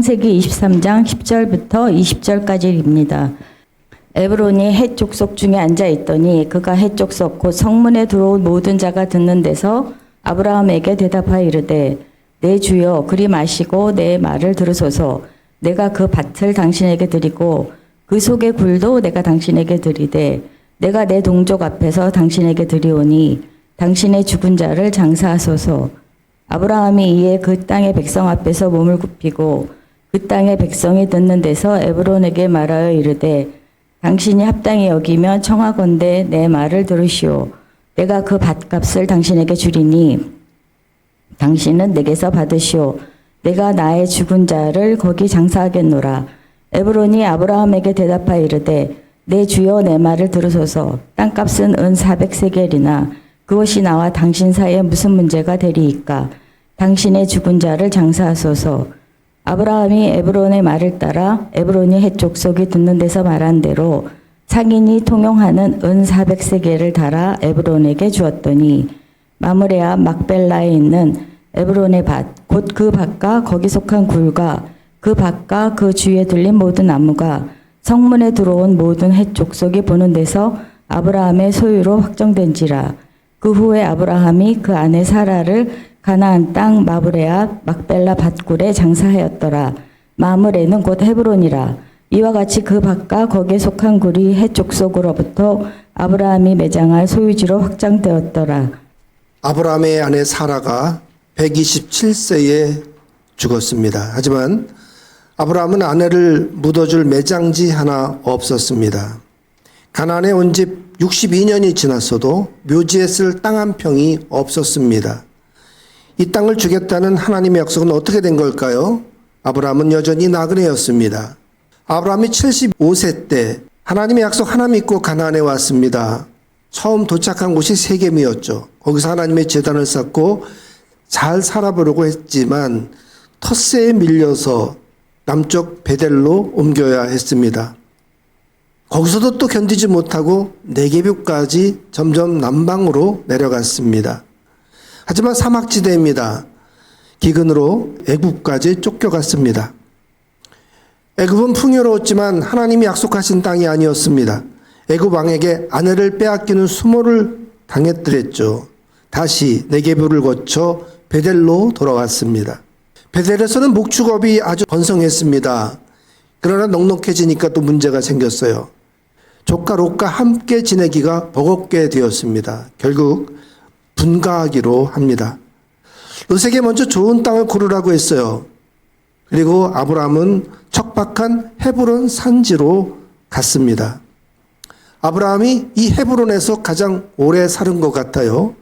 창세기 23장 10절부터 20절까지입니다. 에브론이 헷 족속 중에 앉아 있더니 그가 헷 족속 곧 성문에 들어온 모든 자가 듣는 데서 아브라함에게 대답하여 이르되 내 주여 그리 마시고 내 말을 들으소서. 내가 그 밭을 당신에게 드리고 그 속의 굴도 내가 당신에게 드리되 내가 내 동족 앞에서 당신에게 드리오니 당신의 죽은 자를 장사하소서. 아브라함이 이에 그 땅의 백성 앞에서 몸을 굽히고 그 땅의 백성이 듣는 데서 에브론에게 말하여 이르되 당신이 합당히 여기면 청하건대 내 말을 들으시오. 내가 그 밭값을 당신에게 주리니 당신은 내게서 받으시오. 내가 나의 죽은 자를 거기 장사하겠노라. 에브론이 아브라함에게 대답하여 이르되 내 주여 내 말을 들으소서. 땅값은 은 400세겔이나 그것이 나와 당신 사이에 무슨 문제가 되리이까. 당신의 죽은 자를 장사하소서. 아브라함이 에브론의 말을 따라 에브론이 헷 족속이 듣는 데서 말한 대로 상인이 통용하는 은 400세겔을 달아 에브론에게 주었더니 마므레 앞 막벨라에 있는 에브론의 밭 곧 그 밭과 거기 속한 굴과 그 밭과 그 주위에 둘린 모든 나무가 성문에 들어온 모든 헷 족속이 보는 데서 아브라함의 소유로 확정된지라. 그 후에 아브라함이 그 아내 사라를 가나안 땅 마므레 앞 막벨라 밭굴에 장사하였더라. 마므레는 곧 헤브론이라. 이와 같이 그 밭과 거기에 속한 굴이 헷 족속으로부터 아브라함이 매장할 소유지로 확장되었더라. 아브라함의 아내 사라가 127세에 죽었습니다. 하지만 아브라함은 아내를 묻어줄 매장지 하나 없었습니다. 가나안에 온 지 62년이 지났어도 묘지에 쓸 땅 한 평이 없었습니다. 이 땅을 주겠다는 하나님의 약속은 어떻게 된 걸까요? 아브라함은 여전히 나그네였습니다. 아브라함이 75세 때 하나님의 약속 하나 믿고 가나안에 왔습니다. 처음 도착한 곳이 세겜이었죠. 거기서 하나님의 제단을 쌓고 잘 살아보려고 했지만 텃세에 밀려서 남쪽 베델로 옮겨야 했습니다. 거기서도 또 견디지 못하고 네게뷰까지 점점 남방으로 내려갔습니다. 하지만 사막지대입니다. 기근으로 애굽까지 쫓겨갔습니다. 애굽은 풍요로웠지만 하나님이 약속하신 땅이 아니었습니다. 애굽 왕에게 아내를 빼앗기는 수모를 당했더랬죠. 다시 네게뷰를 거쳐 베델로 돌아왔습니다. 베델에서는 목축업이 아주 번성했습니다. 그러나 넉넉해지니까 또 문제가 생겼어요. 조카 롯과 함께 지내기가 버겁게 되었습니다. 결국 분가하기로 합니다. 롯에게 먼저 좋은 땅을 고르라고 했어요. 그리고 아브라함은 척박한 헤브론 산지로 갔습니다. 아브라함이 이 헤브론에서 가장 오래 사는 것 같아요.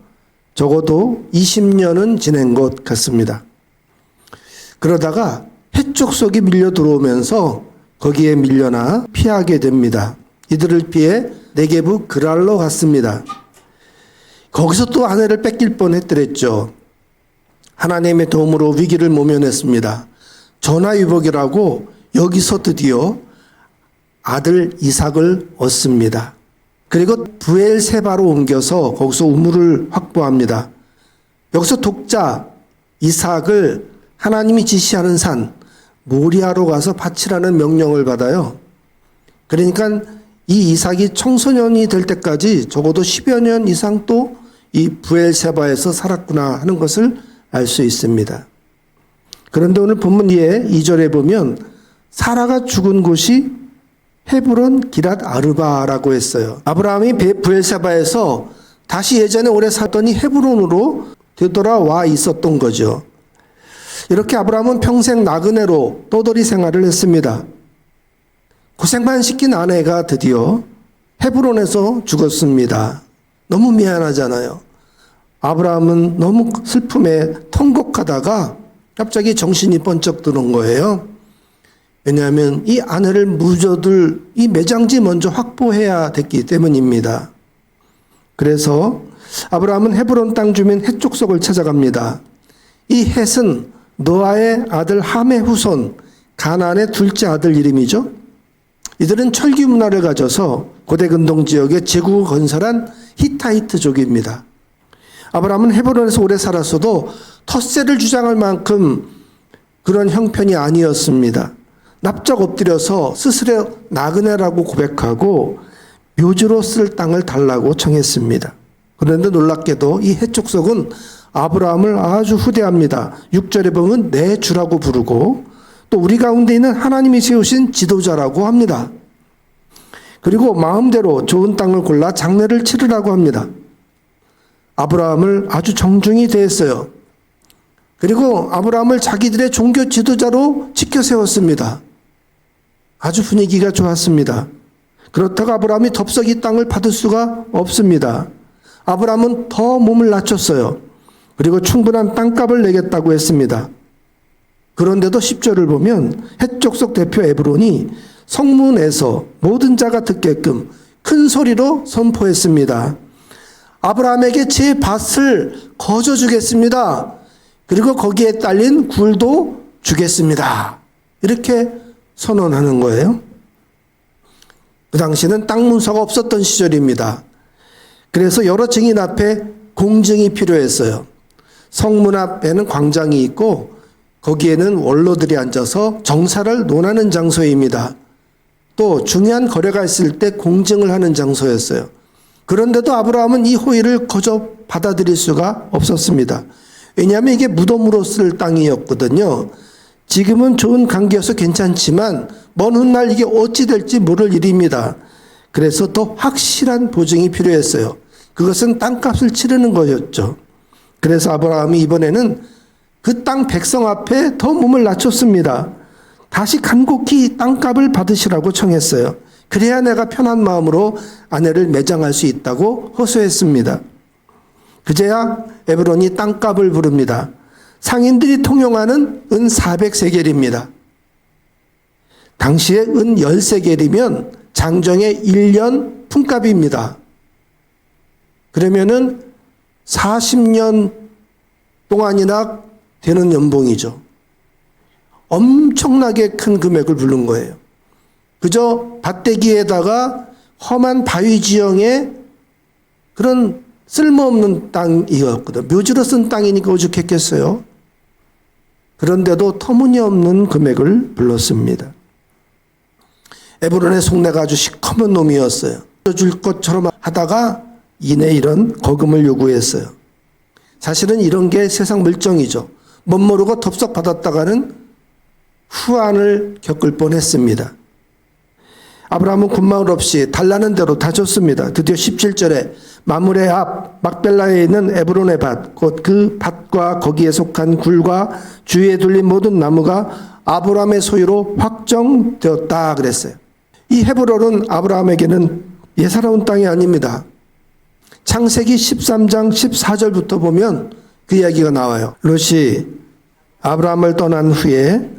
적어도 20년은 지낸 것 같습니다. 그러다가 헷 족속이 밀려 들어오면서 거기에 밀려나 피하게 됩니다. 이들을 피해 네게부 그랄로 갔습니다. 거기서 또 아내를 뺏길 뻔했더랬죠. 하나님의 도움으로 위기를 모면했습니다. 전화위복이라고 여기서 드디어 아들 이삭을 얻습니다. 그리고 브엘세바로 옮겨서 거기서 우물을 확보합니다. 여기서 독자 이삭을 하나님이 지시하는 산 모리아로 가서 바치라는 명령을 받아요. 그러니까 이 이삭이 청소년이 될 때까지 적어도 10여 년 이상 또 이 브엘세바에서 살았구나 하는 것을 알 수 있습니다. 그런데 오늘 본문 2절에 보면 사라가 죽은 곳이 헤브론 기랏 아르바라고 했어요. 아브라함이 브엘세바에서 다시 예전에 오래 살더니 헤브론으로 되돌아와 있었던 거죠. 이렇게 아브라함은 평생 나그네로 떠돌이 생활을 했습니다. 고생만 시킨 아내가 드디어 헤브론에서 죽었습니다. 너무 미안하잖아요. 아브라함은 너무 슬픔에 통곡하다가 갑자기 정신이 번쩍 드는 거예요. 왜냐하면 이 아내를 묻어둘 이 매장지 먼저 확보해야 됐기 때문입니다. 그래서 아브라함은 헤브론 땅 주민 헷 족속을 찾아갑니다. 이 헷은 노아의 아들 함의 후손 가나안의 둘째 아들 이름이죠. 이들은 철기 문화를 가져서 고대 근동 지역에 제국을 건설한 히타이트족입니다. 아브라함은 헤브론에서 오래 살았어도 텃세를 주장할 만큼 그런 형편이 아니었습니다. 납작 엎드려서 스스로 나그네라고 고백하고 묘지로 쓸 땅을 달라고 청했습니다. 그런데 놀랍게도 이 해족속은 아브라함을 아주 후대합니다. 6절에 보면 내 주라고 부르고 또 우리 가운데 있는 하나님이 세우신 지도자라고 합니다. 그리고 마음대로 좋은 땅을 골라 장례를 치르라고 합니다. 아브라함을 아주 정중히 대했어요. 그리고 아브라함을 자기들의 종교 지도자로 지켜 세웠습니다. 아주 분위기가 좋았습니다. 그렇다고 아브라함이 덥석 이 땅을 받을 수가 없습니다. 아브라함은 더 몸을 낮췄어요. 그리고 충분한 땅값을 내겠다고 했습니다. 그런데도 10절을 보면 헷족속 대표 에브론이 성문에서 모든 자가 듣게끔 큰 소리로 선포했습니다. 아브라함에게 제 밭을 거저 주겠습니다. 그리고 거기에 딸린 굴도 주겠습니다. 이렇게 선언하는 거예요. 그 당시에는 땅 문서가 없었던 시절입니다. 그래서 여러 증인 앞에 공증이 필요했어요. 성문 앞에는 광장이 있고 거기에는 원로들이 앉아서 정사를 논하는 장소입니다. 또 중요한 거래가 있을 때 공증을 하는 장소였어요. 그런데도 아브라함은 이 호의를 거저 받아들일 수가 없었습니다. 왜냐하면 이게 무덤으로 쓸 땅이었거든요. 지금은 좋은 관계여서 괜찮지만 먼 훗날 이게 어찌 될지 모를 일입니다. 그래서 더 확실한 보증이 필요했어요. 그것은 땅값을 치르는 거였죠. 그래서 아브라함이 이번에는 그 땅 백성 앞에 더 몸을 낮췄습니다. 다시 간곡히 땅값을 받으시라고 청했어요. 그래야 내가 편한 마음으로 아내를 매장할 수 있다고 호소했습니다. 그제야 에브론이 땅값을 부릅니다. 상인들이 통용하는 은 400세겔입니다. 당시에 은 10세겔이면 장정의 1년 품값입니다. 그러면은 40년 동안이나 되는 연봉이죠. 엄청나게 큰 금액을 부른 거예요. 그저 밭대기에다가 험한 바위 지형에 그런 쓸모없는 땅이었거든. 묘지로 쓴 땅이니까 오죽했겠어요. 그런데도 터무니없는 금액을 불렀습니다. 에브론의 속내가 아주 시커먼 놈이었어요. 줄 것처럼 하다가 이내 이런 거금을 요구했어요. 사실은 이런 게 세상 물정이죠. 못 모르고 덥석 받았다가는 후환을 겪을 뻔했습니다. 아브라함은 군마울 없이 달라는 대로 다 줬습니다. 드디어 17절에 마므레 앞 막벨라에 있는 에브론의 밭, 곧 그 밭과 거기에 속한 굴과 주위에 둘린 모든 나무가 아브라함의 소유로 확정되었다 그랬어요. 이 헤브론은 아브라함에게는 예사로운 땅이 아닙니다. 창세기 13장 14절부터 보면 그 이야기가 나와요. 롯이 아브라함을 떠난 후에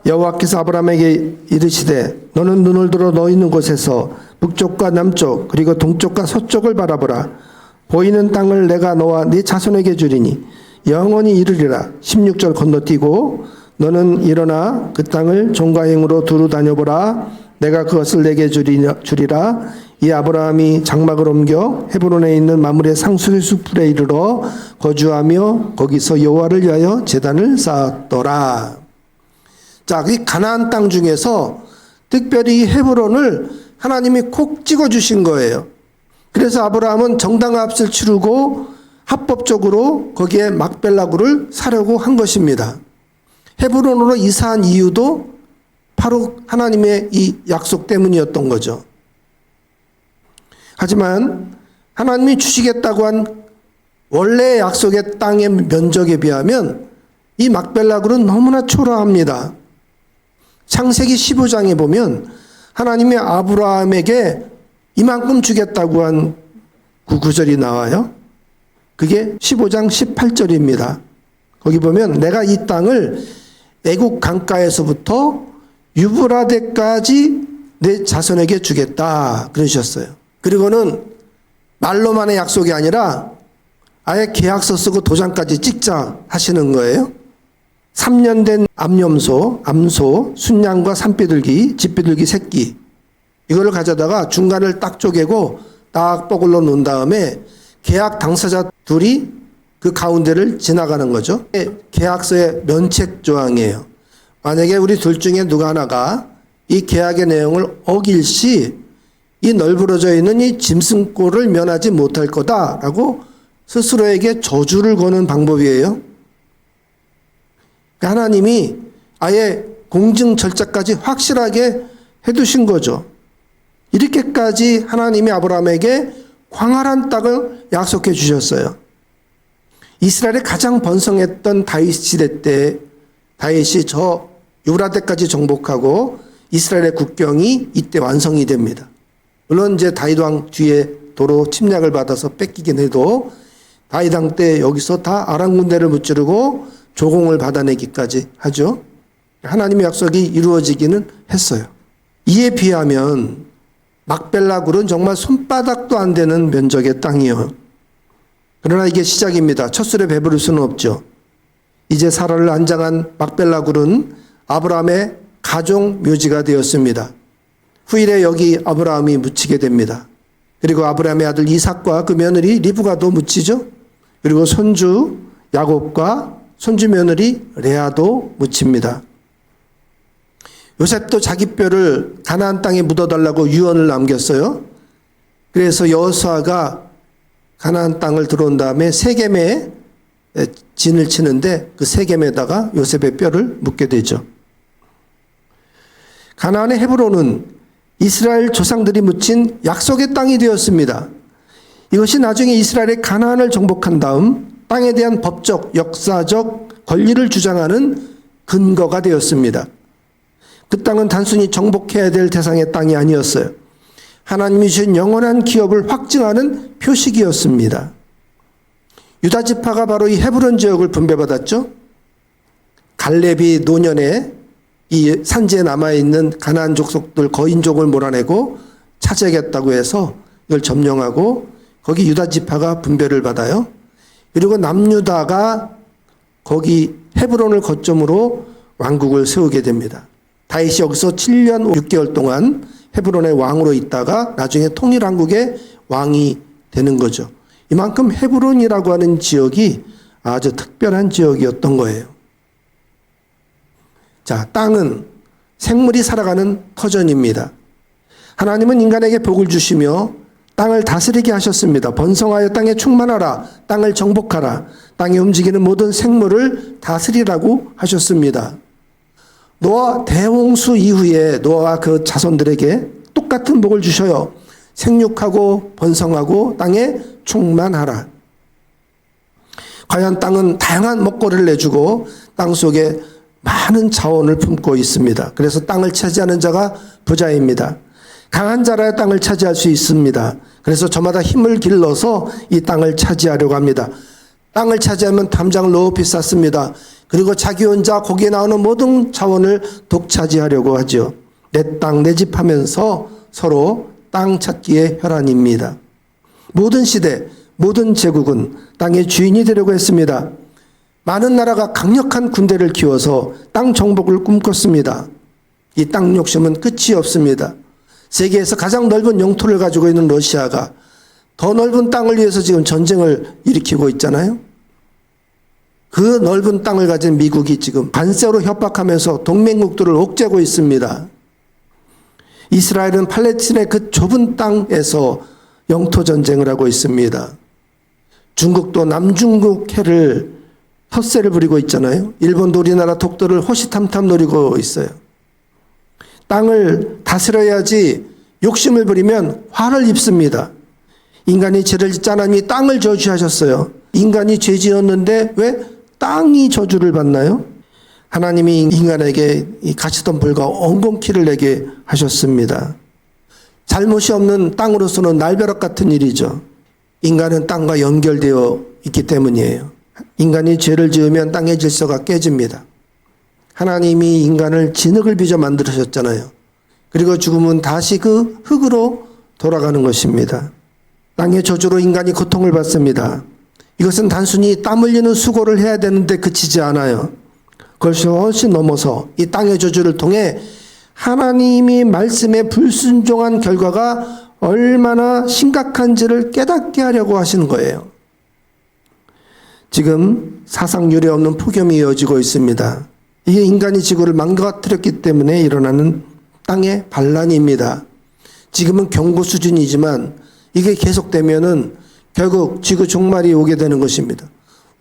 여호와께서 아브라함에게 이르시되 너는 눈을 들어 너 있는 곳에서 북쪽과 남쪽 그리고 동쪽과 서쪽을 바라보라. 보이는 땅을 내가 너와 네 자손에게 주리니 영원히 이르리라. 16절 건너뛰고 너는 일어나 그 땅을 종과 행으로 두루 다녀보라. 내가 그것을 내게 주리라. 이 아브라함이 장막을 옮겨 헤브론에 있는 마므레 상수리 숲에 이르러 거주하며 거기서 여호와를 위하여 제단을 쌓았더라. 자, 이 가나안 땅 중에서 특별히 헤브론을 하나님이 콕 찍어주신 거예요. 그래서 아브라함은 정당합을 치르고 합법적으로 거기에 막벨라굴을 사려고 한 것입니다. 헤브론으로 이사한 이유도 바로 하나님의 이 약속 때문이었던 거죠. 하지만 하나님이 주시겠다고 한 원래 약속의 땅의 면적에 비하면 이 막벨라굴은 너무나 초라합니다. 창세기 15장에 보면 하나님이 아브라함에게 이만큼 주겠다고 한 구절이 나와요. 그게 15장 18절입니다. 거기 보면 내가 이 땅을 애국 강가에서부터 유브라데까지 내 자손에게 주겠다 그러셨어요. 그리고는 말로만의 약속이 아니라 아예 계약서 쓰고 도장까지 찍자 하시는 거예요. 3년 된 암소, 순양과 산비둘기, 집비둘기 새끼 이거를 가져다가 중간을 딱 쪼개고 딱 뻐글러 놓은 다음에 계약 당사자 둘이 그 가운데를 지나가는 거죠. 계약서의 면책 조항이에요. 만약에 우리 둘 중에 누가 하나가 이 계약의 내용을 어길 시 이 널브러져 있는 이 짐승꼴을 면하지 못할 거다라고 스스로에게 저주를 거는 방법이에요. 하나님이 아예 공증 절차까지 확실하게 해두신 거죠. 이렇게까지 하나님이 아브라함에게 광활한 땅을 약속해 주셨어요. 이스라엘의 가장 번성했던 다윗 시대 때 다윗이 저 유브라데까지 정복하고 이스라엘의 국경이 이때 완성이 됩니다. 물론 이제 다윗 왕 뒤에 도로 침략을 받아서 뺏기긴 해도 다윗 왕 때 여기서 다 아람 군대를 무찌르고 조공을 받아내기까지 하죠. 하나님의 약속이 이루어지기는 했어요. 이에 비하면 막벨라 굴은 정말 손바닥도 안 되는 면적의 땅이요. 그러나 이게 시작입니다. 첫 술에 배부를 수는 없죠. 이제 사라를 안장한 막벨라 굴은 아브라함의 가족 묘지가 되었습니다. 후일에 여기 아브라함이 묻히게 됩니다. 그리고 아브라함의 아들 이삭과 그 며느리 리브가도 묻히죠. 그리고 손주 야곱과 손주 며느리 레아도 묻힙니다. 요셉도 자기 뼈를 가나안 땅에 묻어달라고 유언을 남겼어요. 그래서 여호수아가 가나안 땅을 들어온 다음에 세겜에 진을 치는데 그 세겜에다가 요셉의 뼈를 묻게 되죠. 가나안의 헤브론은 이스라엘 조상들이 묻힌 약속의 땅이 되었습니다. 이것이 나중에 이스라엘의 가나안을 정복한 다음 땅에 대한 법적, 역사적 권리를 주장하는 근거가 되었습니다. 그 땅은 단순히 정복해야 될 대상의 땅이 아니었어요. 하나님이 주신 영원한 기업을 확증하는 표식이었습니다. 유다 지파가 바로 이 헤브론 지역을 분배받았죠. 갈렙이 노년에 이 산지에 남아있는 가나안 족속들 거인족을 몰아내고 차지하겠다고 해서 이걸 점령하고 거기 유다 지파가 분배를 받아요. 그리고 남유다가 거기 헤브론을 거점으로 왕국을 세우게 됩니다. 다윗이 여기서 7년 6개월 동안 헤브론의 왕으로 있다가 나중에 통일왕국의 왕이 되는 거죠. 이만큼 헤브론이라고 하는 지역이 아주 특별한 지역이었던 거예요. 자, 땅은 생물이 살아가는 터전입니다. 하나님은 인간에게 복을 주시며 땅을 다스리게 하셨습니다. 번성하여 땅에 충만하라, 땅을 정복하라, 땅에 움직이는 모든 생물을 다스리라고 하셨습니다. 노아 대홍수 이후에 노아와 그 자손들에게 똑같은 복을 주셔요. 생육하고 번성하고 땅에 충만하라. 과연 땅은 다양한 먹거리를 내주고 땅 속에 많은 자원을 품고 있습니다. 그래서 땅을 차지하는 자가 부자입니다. 강한 자라야 땅을 차지할 수 있습니다. 그래서 저마다 힘을 길러서 이 땅을 차지하려고 합니다. 땅을 차지하면 담장을 높이 쌓습니다. 그리고 자기 혼자 거기에 나오는 모든 자원을 독차지하려고 하죠. 내 땅, 내 집 하면서 서로 땅 찾기의 혈안입니다. 모든 시대, 모든 제국은 땅의 주인이 되려고 했습니다. 많은 나라가 강력한 군대를 키워서 땅 정복을 꿈꿨습니다. 이 땅 욕심은 끝이 없습니다. 세계에서 가장 넓은 영토를 가지고 있는 러시아가 더 넓은 땅을 위해서 지금 전쟁을 일으키고 있잖아요. 그 넓은 땅을 가진 미국이 지금 관세로 협박하면서 동맹국들을 옥죄고 있습니다. 이스라엘은 팔레스틴의 그 좁은 땅에서 영토 전쟁을 하고 있습니다. 중국도 남중국 해를 텃세를 부리고 있잖아요. 일본도 우리나라 독도를 호시탐탐 노리고 있어요. 땅을 다스려야지 욕심을 부리면 화를 입습니다. 인간이 죄를 짓지 않으니 땅을 저주하셨어요. 인간이 죄 지었는데 왜 땅이 저주를 받나요? 하나님이 인간에게 이 가시덤불과 엉겅퀴를 내게 하셨습니다. 잘못이 없는 땅으로서는 날벼락 같은 일이죠. 인간은 땅과 연결되어 있기 때문이에요. 인간이 죄를 지으면 땅의 질서가 깨집니다. 하나님이 인간을 진흙을 빚어 만드셨잖아요. 그리고 죽으면 다시 그 흙으로 돌아가는 것입니다. 땅의 저주로 인간이 고통을 받습니다. 이것은 단순히 땀 흘리는 수고를 해야 되는데 그치지 않아요. 그것이 훨씬 넘어서 이 땅의 저주를 통해 하나님이 말씀에 불순종한 결과가 얼마나 심각한지를 깨닫게 하려고 하시는 거예요. 지금 사상 유례 없는 폭염이 이어지고 있습니다. 이게 인간이 지구를 망가뜨렸기 때문에 일어나는 땅의 반란입니다. 지금은 경고 수준이지만 이게 계속되면은 결국 지구 종말이 오게 되는 것입니다.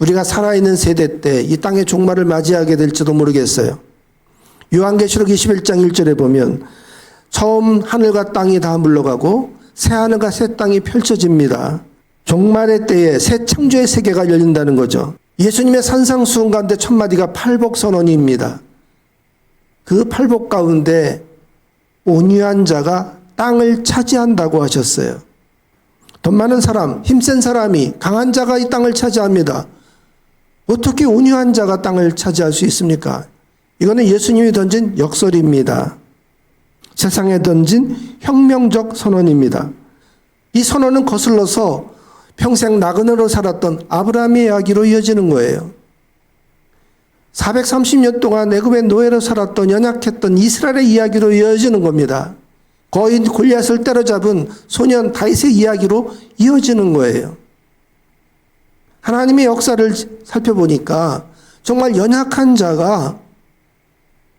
우리가 살아있는 세대 때 이 땅의 종말을 맞이하게 될지도 모르겠어요. 요한계시록 21장 1절에 보면 처음 하늘과 땅이 다 물러가고 새 하늘과 새 땅이 펼쳐집니다. 종말의 때에 새 창조의 세계가 열린다는 거죠. 예수님의 산상수훈 가운데 첫 마디가 팔복선언입니다. 그 팔복 가운데 온유한 자가 땅을 차지한다고 하셨어요. 돈 많은 사람, 힘센 사람이, 강한 자가 이 땅을 차지합니다. 어떻게 온유한 자가 땅을 차지할 수 있습니까? 이거는 예수님이 던진 역설입니다. 세상에 던진 혁명적 선언입니다. 이 선언은 거슬러서 평생 나그네로 살았던 아브라함의 이야기로 이어지는 거예요. 430년 동안 애굽의 노예로 살았던 연약했던 이스라엘의 이야기로 이어지는 겁니다. 거인 골리앗을 때려잡은 소년 다윗의 이야기로 이어지는 거예요. 하나님의 역사를 살펴보니까 정말 연약한 자가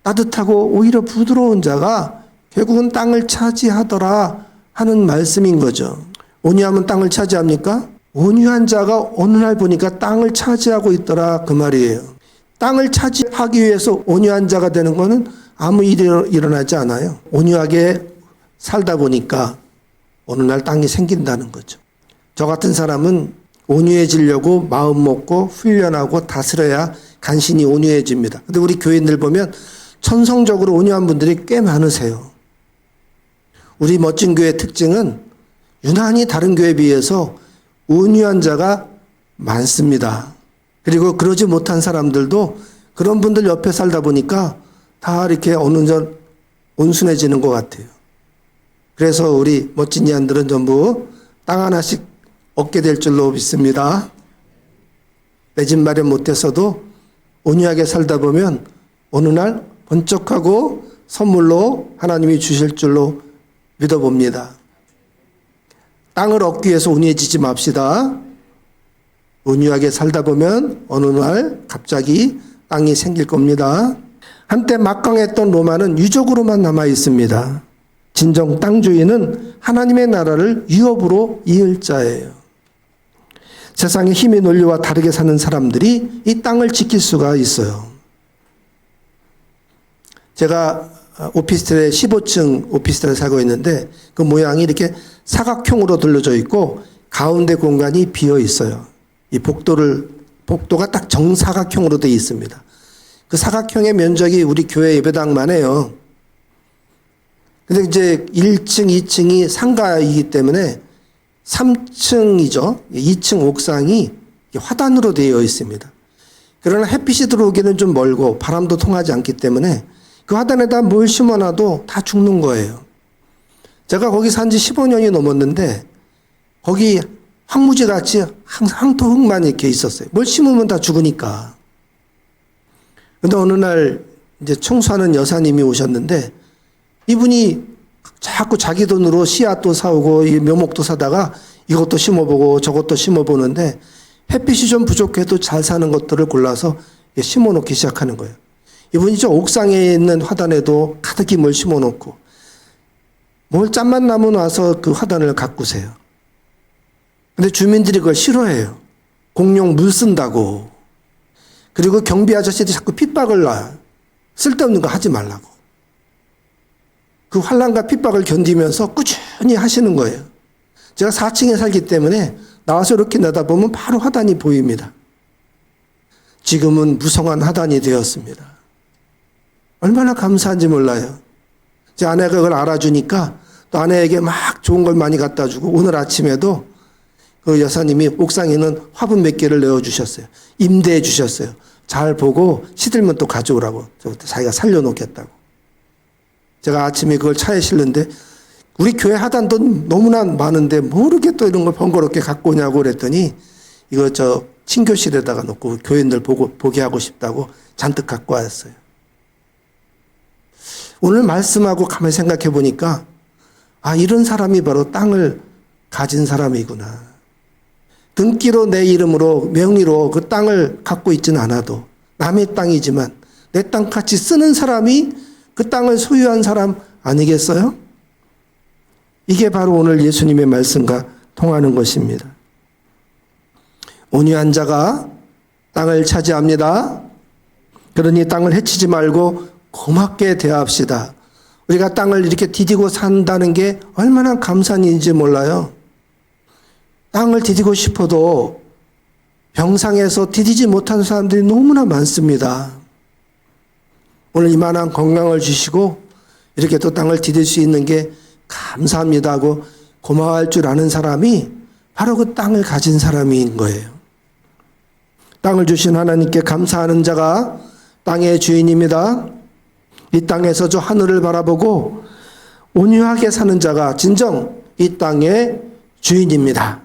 따뜻하고 오히려 부드러운 자가 결국은 땅을 차지하더라 하는 말씀인 거죠. 온유하면 땅을 차지합니까? 온유한 자가 어느 날 보니까 땅을 차지하고 있더라 그 말이에요. 땅을 차지하기 위해서 온유한 자가 되는 것은 아무 일이 일어나지 않아요. 온유하게 살다 보니까 어느 날 땅이 생긴다는 거죠. 저 같은 사람은 온유해지려고 마음 먹고 훈련하고 다스려야 간신히 온유해집니다. 근데 우리 교인들 보면 천성적으로 온유한 분들이 꽤 많으세요. 우리 멋진 교회의 특징은 유난히 다른 교회에 비해서 온유한 자가 많습니다. 그리고 그러지 못한 사람들도 그런 분들 옆에 살다 보니까 다 이렇게 어느 정 온순해지는 것 같아요. 그래서 우리 멋진 이안들은 전부 땅 하나씩 얻게 될 줄로 믿습니다. 내 집 마련 못해서도 온유하게 살다 보면 어느 날 번쩍하고 선물로 하나님이 주실 줄로 믿어봅니다. 땅을 얻기 위해서 온유해지지 맙시다. 온유하게 살다 보면 어느 날 갑자기 땅이 생길 겁니다. 한때 막강했던 로마는 유적으로만 남아 있습니다. 진정 땅주인은 하나님의 나라를 유업으로 이을 자예요. 세상의 힘의 논리와 다르게 사는 사람들이 이 땅을 지킬 수가 있어요. 제가 오피스텔에 15층 오피스텔에 살고 있는데 그 모양이 이렇게 사각형으로 둘러져 있고 가운데 공간이 비어 있어요. 이 복도가 딱 정사각형으로 되어 있습니다. 그 사각형의 면적이 우리 교회 예배당만 해요. 근데 이제 1층, 2층이 상가이기 때문에 3층이죠. 2층 옥상이 화단으로 되어 있습니다. 그러나 햇빛이 들어오기는 좀 멀고 바람도 통하지 않기 때문에 그 화단에다 뭘 심어놔도 다 죽는 거예요. 제가 거기 산 지 15년이 넘었는데 거기 황무지 같이 항토 흙만 이렇게 있었어요. 뭘 심으면 다 죽으니까. 근데 어느 날 이제 청소하는 여사님이 오셨는데 이분이 자꾸 자기 돈으로 씨앗도 사오고 묘목도 사다가 이것도 심어보고 저것도 심어보는데 햇빛이 좀 부족해도 잘 사는 것들을 골라서 심어놓기 시작하는 거예요. 이분이 저 옥상에 있는 화단에도 가득히 뭘 심어놓고 뭘 짬만 나면 와서 그 화단을 가꾸세요. 근데 주민들이 그걸 싫어해요. 공용 물 쓴다고. 그리고 경비 아저씨들이 자꾸 핍박을 놔요. 쓸데없는 거 하지 말라고. 그 환란과 핍박을 견디면서 꾸준히 하시는 거예요. 제가 4층에 살기 때문에 나와서 이렇게 내다보면 바로 화단이 보입니다. 지금은 무성한 화단이 되었습니다. 얼마나 감사한지 몰라요. 제 아내가 그걸 알아주니까 또 아내에게 막 좋은 걸 많이 갖다 주고 오늘 아침에도 그 여사님이 옥상에 있는 화분 몇 개를 내어주셨어요. 임대해 주셨어요. 잘 보고 시들면 또 가져오라고. 자기가 살려놓겠다고. 제가 아침에 그걸 차에 실는데 우리 교회 하단도 너무나 많은데 모르게 또 이런 걸 번거롭게 갖고 오냐고 그랬더니 이거 저 친교실에다가 놓고 교인들 보게 하고 싶다고 잔뜩 갖고 왔어요. 오늘 말씀하고 가만히 생각해 보니까 아, 이런 사람이 바로 땅을 가진 사람이구나. 등기로 내 이름으로 명의로 그 땅을 갖고 있지는 않아도 남의 땅이지만 내 땅 같이 쓰는 사람이 그 땅을 소유한 사람 아니겠어요? 이게 바로 오늘 예수님의 말씀과 통하는 것입니다. 온유한 자가 땅을 차지합니다. 그러니 땅을 해치지 말고 고맙게 대합시다. 우리가 땅을 이렇게 디디고 산다는 게 얼마나 감사한 일인지 몰라요. 땅을 디디고 싶어도 병상에서 디디지 못하는 사람들이 너무나 많습니다. 오늘 이만한 건강을 주시고 이렇게 또 땅을 디딜 수 있는 게 감사합니다 하고 고마워할 줄 아는 사람이 바로 그 땅을 가진 사람인 거예요. 땅을 주신 하나님께 감사하는 자가 땅의 주인입니다. 이 땅에서 저 하늘을 바라보고 온유하게 사는 자가 진정 이 땅의 주인입니다.